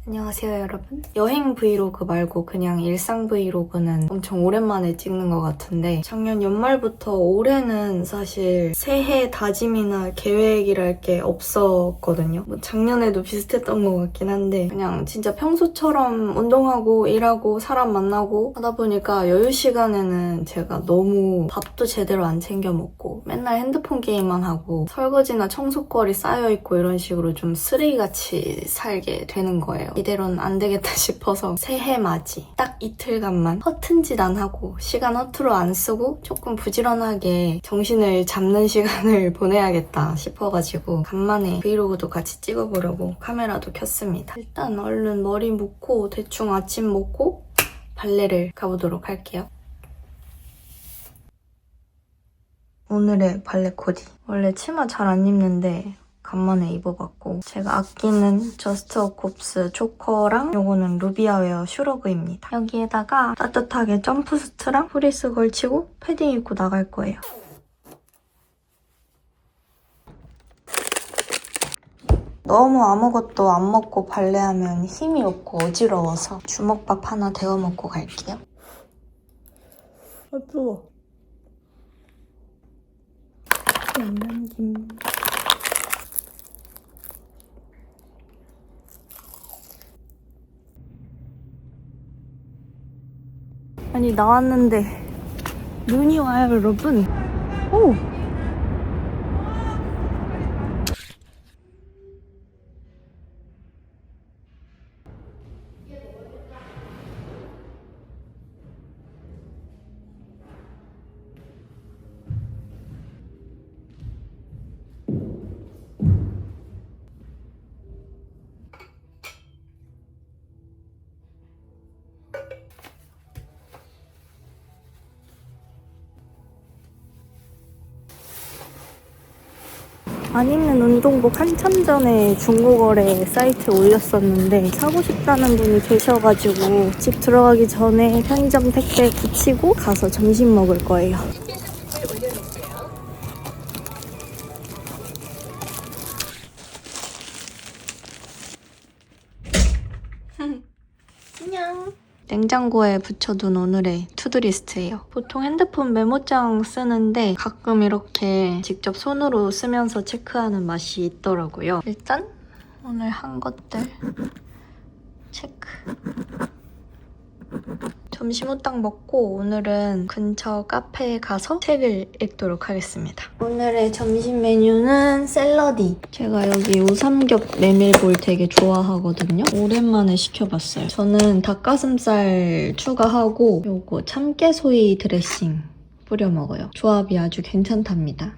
안녕하세요 여러분. 여행 브이로그 말고 그냥 일상 브이로그는 엄청 오랜만에 찍는 것 같은데 작년 연말부터 올해는 사실 새해 다짐이나 계획이랄 게 없었거든요. 뭐 작년에도 비슷했던 것 같긴 한데 그냥 진짜 평소처럼 운동하고 일하고 사람 만나고 하다 보니까 여유 시간에는 제가 너무 밥도 제대로 안 챙겨 먹고 맨날 핸드폰 게임만 하고 설거지나 청소거리 쌓여있고 이런 식으로 좀 쓰레기같이 살게 되는 거예요. 이대로는 안 되겠다 싶어서 새해 맞이 딱 이틀간만 허튼 짓 안 하고 시간 허투루 안 쓰고 조금 부지런하게 정신을 잡는 시간을 보내야겠다 싶어가지고 간만에 브이로그도 같이 찍어보려고 카메라도 켰습니다. 일단 얼른 머리 묶고 대충 아침 먹고 발레를 가보도록 할게요. 오늘의 발레 코디. 원래 치마 잘 안 입는데 간만에 입어봤고 제가 아끼는 저스트워콥스 초커랑 요거는 루비아웨어 슈러그입니다. 여기에다가 따뜻하게 점프수트랑 프리스 걸치고 패딩 입고 나갈 거예요. 너무 아무것도 안 먹고 발레하면 힘이 없고 어지러워서 주먹밥 하나 데워 먹고 갈게요. 아 뜨거워. 양념김. 아니 나왔는데 눈이 와요 여러분. 오! 안 입는 운동복 한참 전에 중고거래 사이트에 올렸었는데 사고 싶다는 분이 계셔가지고 집 들어가기 전에 편의점 택배 붙이고 가서 점심 먹을 거예요. 안녕. 냉장고에 붙여둔 오늘의 투두리스트예요. 보통 핸드폰 메모장 쓰는데 가끔 이렇게 직접 손으로 쓰면서 체크하는 맛이 있더라고요. 일단 오늘 한 것들 체크. 점심 후딱 먹고 오늘은 근처 카페에 가서 책을 읽도록 하겠습니다. 오늘의 점심 메뉴는 샐러디. 제가 여기 오삼겹 메밀볼 되게 좋아하거든요. 오랜만에 시켜봤어요. 저는 닭가슴살 추가하고 요거 참깨소이 드레싱 뿌려 먹어요. 조합이 아주 괜찮답니다.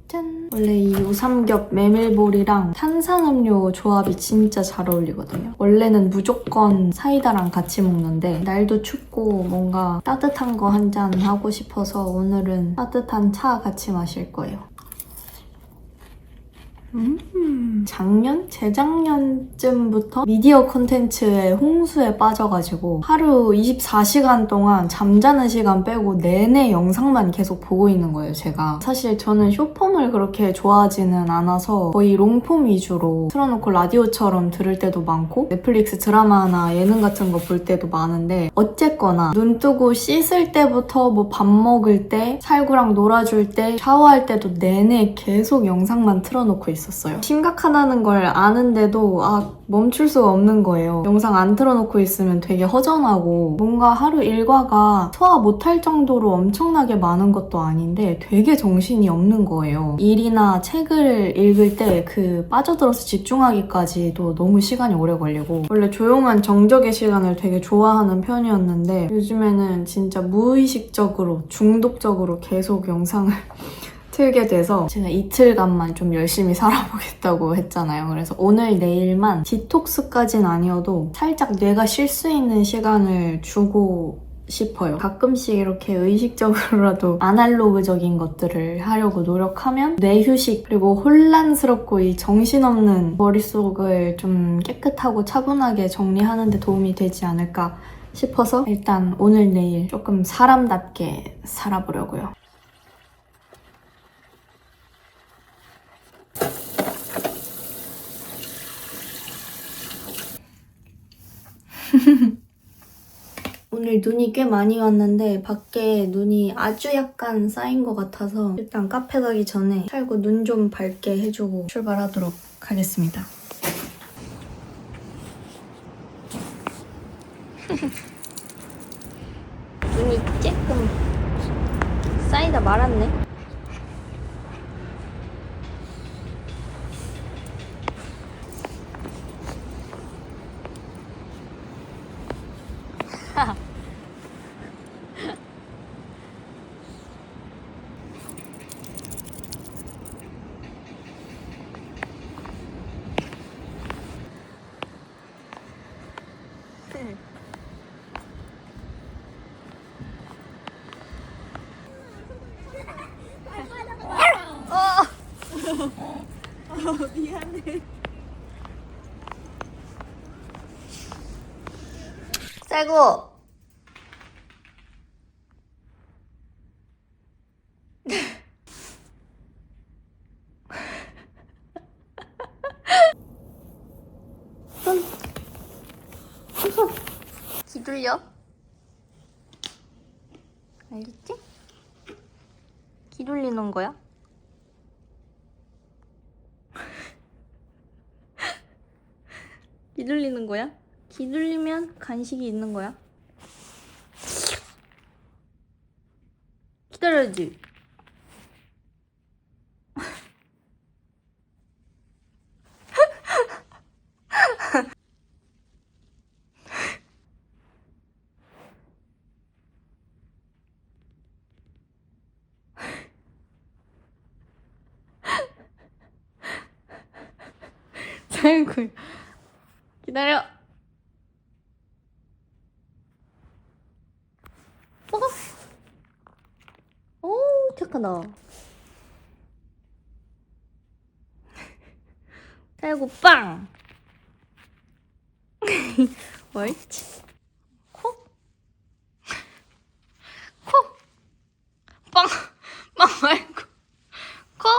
짠! 원래 이 우삼겹 메밀볼이랑 탄산음료 조합이 진짜 잘 어울리거든요. 원래는 무조건 사이다랑 같이 먹는데 날도 춥고 뭔가 따뜻한 거 한 잔 하고 싶어서 오늘은 따뜻한 차 같이 마실 거예요. 작년? 재작년쯤부터 미디어 콘텐츠에 홍수에 빠져가지고 하루 24시간 동안 잠자는 시간 빼고 내내 영상만 계속 보고 있는 거예요, 제가. 사실 저는 숏폼을 그렇게 좋아하지는 않아서 거의 롱폼 위주로 틀어놓고 라디오처럼 들을 때도 많고 넷플릭스 드라마나 예능 같은 거 볼 때도 많은데 어쨌거나 눈 뜨고 씻을 때부터 뭐 밥 먹을 때, 살구랑 놀아줄 때, 샤워할 때도 내내 계속 영상만 틀어놓고 있었어요. 심각하다는 걸 아는데도 멈출 수가 없는 거예요. 영상 안 틀어놓고 있으면 되게 허전하고 뭔가 하루 일과가 소화 못할 정도로 엄청나게 많은 것도 아닌데 되게 정신이 없는 거예요. 일이나 책을 읽을 때 그 빠져들어서 집중하기까지도 너무 시간이 오래 걸리고 원래 조용한 정적의 시간을 되게 좋아하는 편이었는데 요즘에는 진짜 무의식적으로 중독적으로 계속 영상을 틀게 돼서 제가 이틀간만 좀 열심히 살아보겠다고 했잖아요. 그래서 오늘 내일만 디톡스까진 아니어도 살짝 뇌가 쉴 수 있는 시간을 주고 싶어요. 가끔씩 이렇게 의식적으로라도 아날로그적인 것들을 하려고 노력하면 뇌휴식 그리고 혼란스럽고 이 정신없는 머릿속을 좀 깨끗하고 차분하게 정리하는 데 도움이 되지 않을까 싶어서 일단 오늘 내일 조금 사람답게 살아보려고요. 오늘 눈이 꽤 많이 왔는데 밖에 눈이 아주 약간 쌓인 것 같아서 일단 카페 가기 전에 살고 눈 좀 밝게 해주고 출발하도록 하겠습니다. 눈이 조금 쌓이다 말았네. 미안해. 쌀고. 기둘려? 알겠지? 기둘리는 거야? 기둘리는 거야? 기둘리면 간식이 있는 거야? 기다려야지. 아이고 기다려. 오 착하다. 아이고 빵. 옳지. 코. 빵. 빵 말고 코.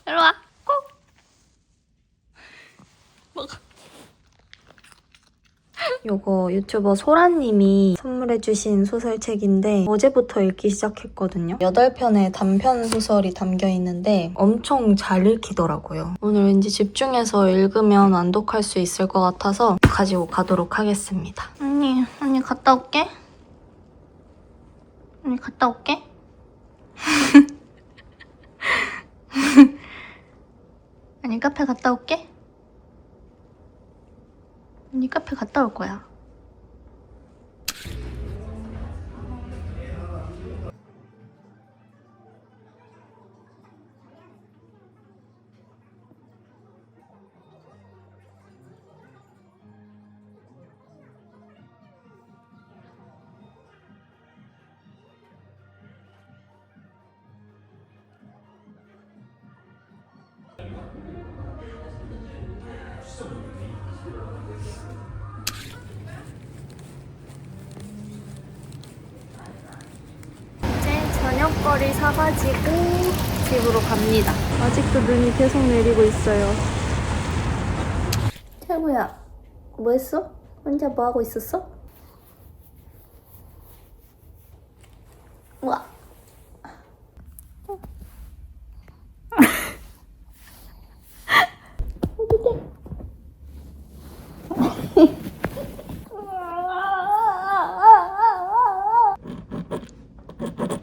이리 와. 코. 먹어. 요거 유튜버 소라님이 선물해주신 소설책인데 어제부터 읽기 시작했거든요. 8편의 단편 소설이 담겨있는데 엄청 잘 읽히더라고요. 오늘 왠지 집중해서 읽으면 완독할 수 있을 것 같아서 가지고 가도록 하겠습니다. 언니 갔다 올게. 언니 갔다 올게. 언니 카페 갔다 올게. 언니 카페 갔다 올 거야. 저녁거리 사가지고 집으로 갑니다. 아직도 눈이 계속 내리고 있어요. 태구야, 뭐 했어? 혼자 뭐 하고 있었어? 우와.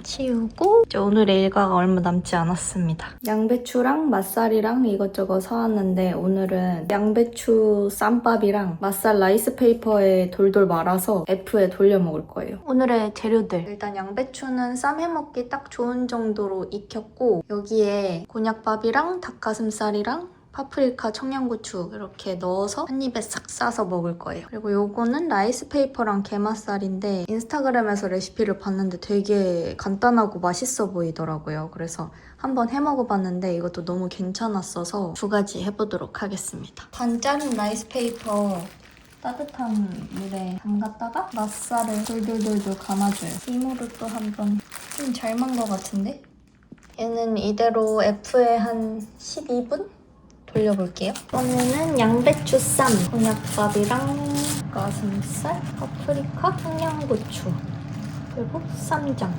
치우고 이제 오늘의 일과가 얼마 남지 않았습니다. 양배추랑 맛살이랑 이것저것 사왔는데 오늘은 양배추 쌈밥이랑 맛살 라이스 페이퍼에 돌돌 말아서 F에 돌려 먹을 거예요. 오늘의 재료들 일단 양배추는 쌈 해먹기 딱 좋은 정도로 익혔고 여기에 곤약밥이랑 닭가슴살이랑 파프리카, 청양고추 이렇게 넣어서 한 입에 싹 싸서 먹을 거예요. 그리고 요거는 라이스 페이퍼랑 게맛살인데 인스타그램에서 레시피를 봤는데 되게 간단하고 맛있어 보이더라고요. 그래서 한번 해먹어봤는데 이것도 너무 괜찮았어서 2가지 해보도록 하겠습니다. 반 자른 라이스 페이퍼 따뜻한 물에 담갔다가 맛살을 돌돌돌돌 감아줘요. 이모를 또 한번 좀 잘 만 것 같은데? 얘는 이대로 F에 한 12분? 돌려볼게요. 이번에는 양배추 쌈, 곤약밥이랑 가슴살, 파프리카, 청양고추, 그리고 쌈장.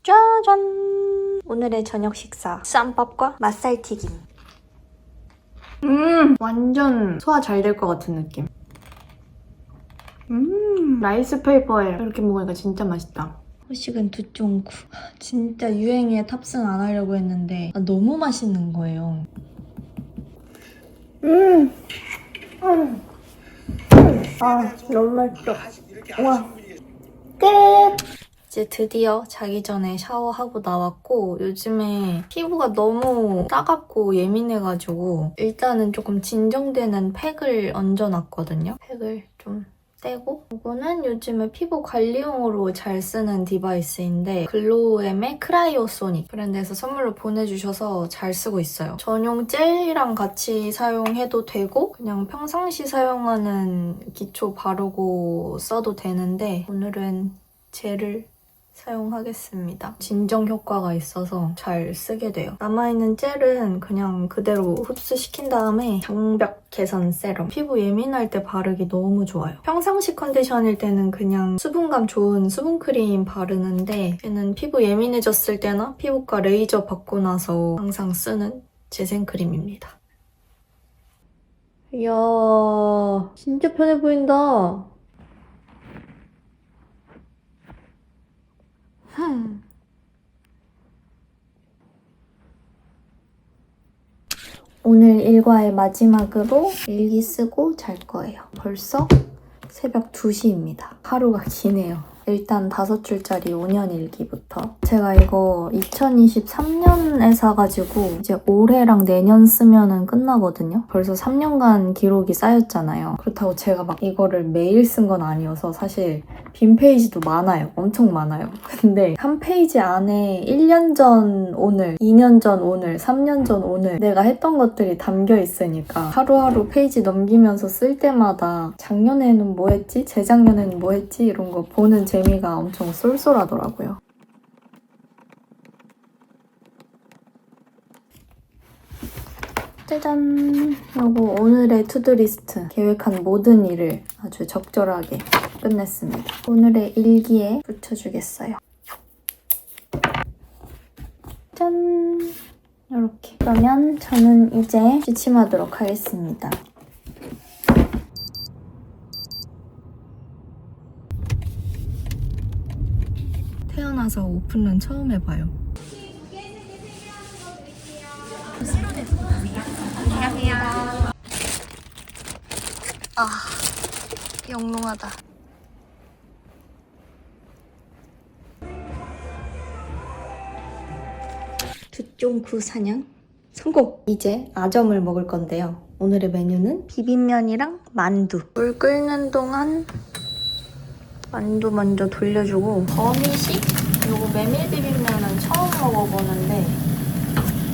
짜잔! 오늘의 저녁 식사, 쌈밥과 맛살튀김. 완전 소화 잘 될 것 같은 느낌. 라이스 페이퍼에 이렇게 먹으니까 진짜 맛있다. 후식은 두쫑구. 진짜 유행에 탑승 안 하려고 했는데 너무 맛있는 거예요. 너무 맛있어. 와, 끝! 이제 드디어 자기 전에 샤워하고 나왔고 요즘에 피부가 너무 따갑고 예민해가지고 일단은 조금 진정되는 팩을 얹어놨거든요. 팩을 좀 떼고 이거는 요즘에 피부 관리용으로 잘 쓰는 디바이스인데 글로우엠의 크라이오소닉 브랜드에서 선물로 보내주셔서 잘 쓰고 있어요. 전용 젤이랑 같이 사용해도 되고 그냥 평상시 사용하는 기초 바르고 써도 되는데 오늘은 젤을 사용하겠습니다. 진정 효과가 있어서 잘 쓰게 돼요. 남아있는 젤은 그냥 그대로 흡수시킨 다음에 장벽 개선 세럼. 피부 예민할 때 바르기 너무 좋아요. 평상시 컨디션일 때는 그냥 수분감 좋은 수분크림 바르는데 얘는 피부 예민해졌을 때나 피부과 레이저 받고 나서 항상 쓰는 재생크림입니다. 이야, 진짜 편해 보인다. 오늘 일과의 마지막으로 일기 쓰고 잘 거예요. 벌써 새벽 2시입니다. 하루가 기네요. 일단 5줄짜리 5년 일기부터. 제가 이거 2023년에 사가지고 이제 올해랑 내년 쓰면은 끝나거든요. 벌써 3년간 기록이 쌓였잖아요. 그렇다고 제가 막 이거를 매일 쓴 건 아니어서 사실 빈 페이지도 많아요. 엄청 많아요. 근데 한 페이지 안에 1년 전 오늘, 2년 전 오늘, 3년 전 오늘 내가 했던 것들이 담겨 있으니까 하루하루 페이지 넘기면서 쓸 때마다 작년에는 뭐 했지? 재작년에는 뭐 했지? 이런 거 보는 재미가 엄청 쏠쏠하더라고요. 짜잔! 요거 오늘의 투두리스트. 계획한 모든 일을 아주 적절하게 끝냈습니다. 오늘의 일기에 붙여주겠어요. 짠! 이렇게. 그러면 저는 이제 취침하도록 하겠습니다. 태어나서 오픈런 처음 해봐요. 안녕하세요. 아, 영롱하다. 두쫑구 사냥 성공! 이제 아점을 먹을 건데요. 오늘의 메뉴는 비빔면이랑 만두. 물 끓는 동안 만두 먼저 돌려주고 거미식? 요거 메밀 비빔면은 처음 먹어보는데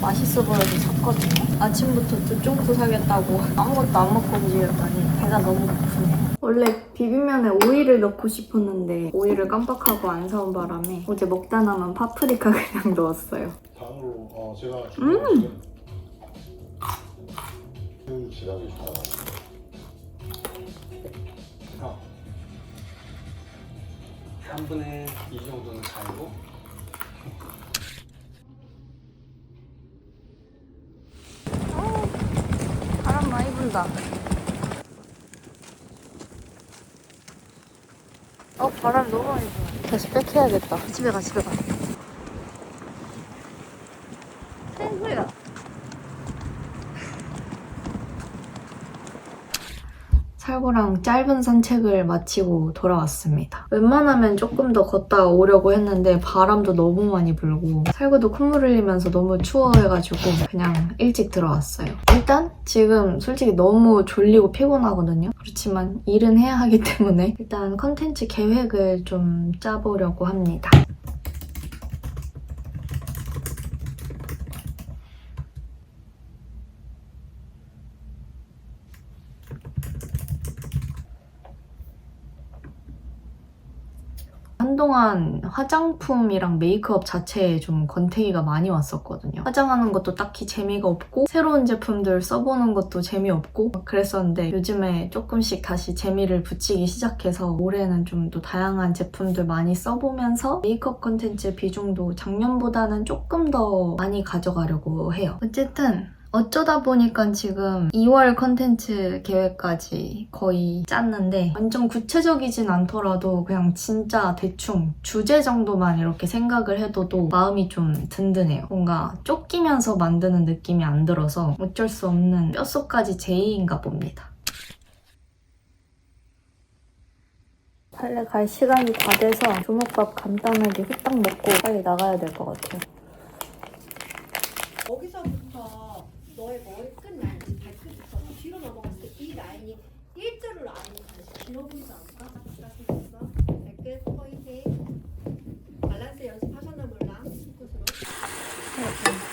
맛있어 보여서 샀거든요. 아침부터 두쫑구 사겠다고 아무것도 안 먹고 움직였더니 배가 너무 고프네요. 원래 비빔면에 오이를 넣고 싶었는데 오이를 깜빡하고 안 사온 바람에 어제 먹다 남은 파프리카 그냥 넣었어요. 다음으로 제가 준비한 큰 지갑이 있다. 3분의 2 정도는 갈고 바람 많이 분다. 바람 너무 많이 분다. 다시 백해야겠다. 집에 가. 소리가. 살구랑 짧은 산책을 마치고 돌아왔습니다. 웬만하면 조금 더 걷다 오려고 했는데 바람도 너무 많이 불고 살구도 콧물 흘리면서 너무 추워해가지고 그냥 일찍 들어왔어요. 일단 지금 솔직히 너무 졸리고 피곤하거든요. 그렇지만 일은 해야 하기 때문에 일단 컨텐츠 계획을 좀 짜보려고 합니다. 한동안 화장품이랑 메이크업 자체에 좀 권태기가 많이 왔었거든요. 화장하는 것도 딱히 재미가 없고 새로운 제품들 써보는 것도 재미없고 그랬었는데 요즘에 조금씩 다시 재미를 붙이기 시작해서 올해는 좀 또 다양한 제품들 많이 써보면서 메이크업 컨텐츠 비중도 작년보다는 조금 더 많이 가져가려고 해요. 어쨌든 어쩌다 보니까 지금 2월 컨텐츠 계획까지 거의 짰는데 완전 구체적이진 않더라도 그냥 진짜 대충 주제 정도만 이렇게 생각을 해둬도 마음이 좀 든든해요. 뭔가 쫓기면서 만드는 느낌이 안 들어서 어쩔 수 없는 뼛속까지 제의인가 봅니다. 빨리 갈 시간이 다 돼서 주먹밥 간단하게 후딱 먹고 빨리 나가야 될 것 같아요. 거기서부터 너의 머리 끝 라인이 발끝부터 뒤로 넘어갔을 때 이 라인이 일자로 라인이 다시 길어 보이지 않을까? 다시 됐어. 발끝 포인팅. 밸런스 연습하셨나 몰라. 손끝으로.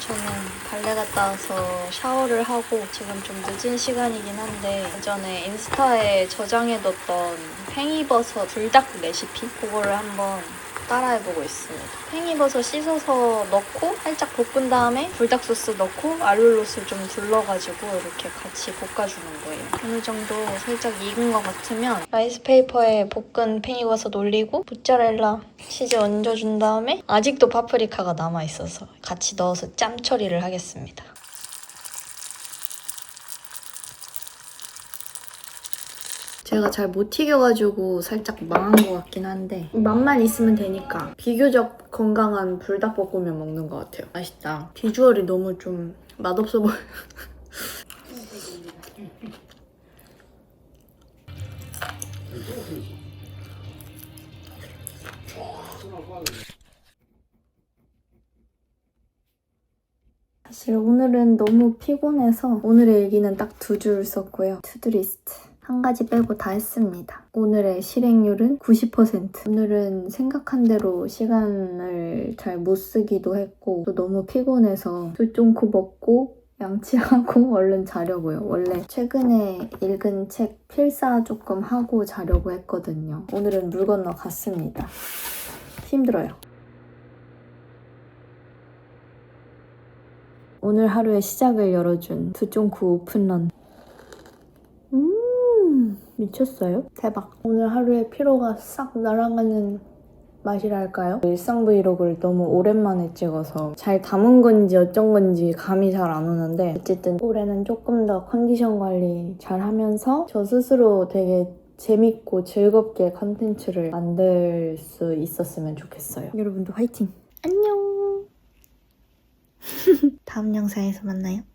저는 발레 갔다 와서 샤워를 하고 지금 좀 늦은 시간이긴 한데 예전에 인스타에 저장해뒀던 팽이버섯 불닭 레시피 그거를 한번 따라해보고 있습니다. 팽이버섯 씻어서 넣고 살짝 볶은 다음에 불닭 소스 넣고 알룰로스 좀 둘러가지고 이렇게 같이 볶아주는 거예요. 어느 정도 살짝 익은 것 같으면 라이스페이퍼에 볶은 팽이버섯 올리고 모짜렐라 치즈 얹어준 다음에 아직도 파프리카가 남아있어서 같이 넣어서 짬 처리를 하겠습니다. 제가 잘 못 튀겨가지고 살짝 망한 것 같긴 한데 맛만 있으면 되니까 비교적 건강한 불닭볶음면 먹는 것 같아요. 맛있다. 비주얼이 너무 좀 맛없어 보여요. 사실 오늘은 너무 피곤해서 오늘의 일기는 딱 2줄 썼고요. 투두리스트. 한 가지 빼고 다 했습니다. 오늘의 실행률은 90%. 오늘은 생각한 대로 시간을 잘 못 쓰기도 했고 또 너무 피곤해서 두쫑코 먹고 양치하고 얼른 자려고요. 원래 최근에 읽은 책 필사 조금 하고 자려고 했거든요. 오늘은 물 건너 갔습니다. 힘들어요. 오늘 하루의 시작을 열어준 두쫑코 오픈런. 미쳤어요? 대박. 오늘 하루의 피로가 싹 날아가는 맛이랄까요? 일상 브이로그를 너무 오랜만에 찍어서 잘 담은 건지 어쩐 건지 감이 잘 안 오는데 어쨌든 올해는 조금 더 컨디션 관리 잘 하면서 저 스스로 되게 재밌고 즐겁게 컨텐츠를 만들 수 있었으면 좋겠어요. 여러분도 화이팅! 안녕! 다음 영상에서 만나요.